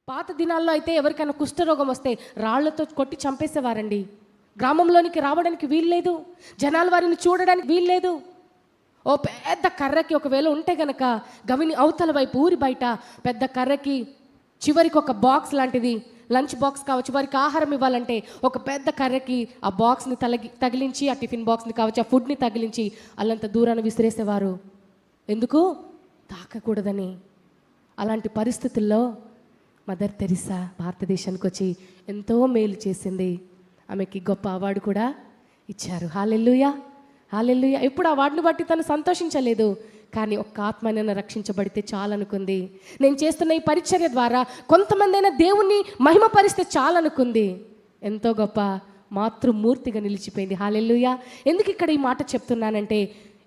పాత దినాల్లో అయితే ఎవరికైనా కుష్ఠరోగం వస్తే రాళ్లతో కొట్టి చంపేసేవారండి. గ్రామంలోనికి రావడానికి వీల్లేదు, జనాలు వారిని చూడడానికి వీల్లేదు. ఓ పెద్ద కర్రకి ఒకవేళ ఉంటే గనక గవిని అవతల వైపు ఊరి బయట పెద్ద కర్రకి చివరికి ఒక బాక్స్ లాంటిది, లంచ్ బాక్స్ కావచ్చు, వారికి ఆహారం ఇవ్వాలంటే ఒక పెద్ద కర్రకి ఆ బాక్స్ని తగిలించి, ఆ టిఫిన్ బాక్స్ని కావచ్చు, ఆ ఫుడ్ని తగిలించి అల్లంత దూరాన్ని విసిరేసేవారు. ఎందుకు? తాకకూడదని. అలాంటి పరిస్థితుల్లో మదర్ తెరిసా భారతదేశానికి వచ్చి ఎంతో మేలు చేసింది. ఆమెకి గొప్ప అవార్డు కూడా ఇచ్చారు. హల్లెలూయా, హల్లెలూయా. ఇప్పుడు ఆ అవార్డుని బట్టి తను సంతోషించలేదు, కానీ ఒక్క ఆత్మనైనా రక్షించబడితే చాలనుకుంది. నేను చేస్తున్న ఈ పరిచర్య ద్వారా కొంతమంది అయినా దేవుణ్ణి మహిమపరిస్తే చాలనుకుంది. ఎంతో గొప్ప మాతృమూర్తిగా నిలిచిపోయింది. హల్లెలూయా. ఎందుకు ఇక్కడ ఈ మాట చెప్తున్నానంటే,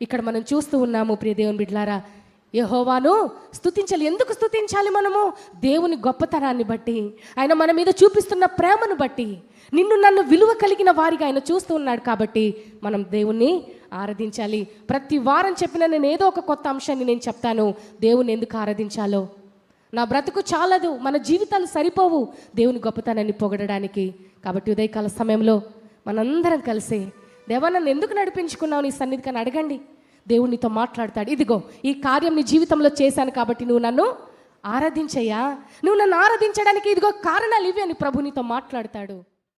ఇక్కడ మనం చూస్తూ ఉన్నాము ప్రియ దేవుని బిడ్డలారా, యెహోవాను స్తుతించాలి. ఎందుకు స్తుతించాలి? మనము దేవుని గొప్పతనాన్ని బట్టి, ఆయన మన మీద చూపిస్తున్న ప్రేమను బట్టి, నిన్ను నన్ను విలువ కలిగిన వారిగా ఆయన చూస్తూ ఉన్నాడు కాబట్టి మనం దేవుణ్ణి ఆరాధించాలి. ప్రతి వారం చెప్పిన నేను ఏదో ఒక కొత్త అంశాన్ని నేను చెప్తాను. దేవుని ఎందుకు ఆరాధించాలో. నా బ్రతుకు చాలదు, మన జీవితాలు సరిపోవు దేవుని గొప్పతనాన్ని పొగడడానికి. కాబట్టి ఉదయకాల సమయంలో మనందరం కలిసి, దేవా నన్ను ఎందుకు నడిపించుకున్నావు నీ సన్నిధికి అని అడగండి. దేవుడు నీతో మాట్లాడతాడు. ఇదిగో ఈ కార్యం నీ జీవితంలో చేశాను కాబట్టి నువ్వు నన్ను ఆరాధించయ్యా, నువ్వు నన్ను ఆరాధించడానికి ఇదిగో కారణాలు ఇవి అని ప్రభు నీతో మాట్లాడతాడు.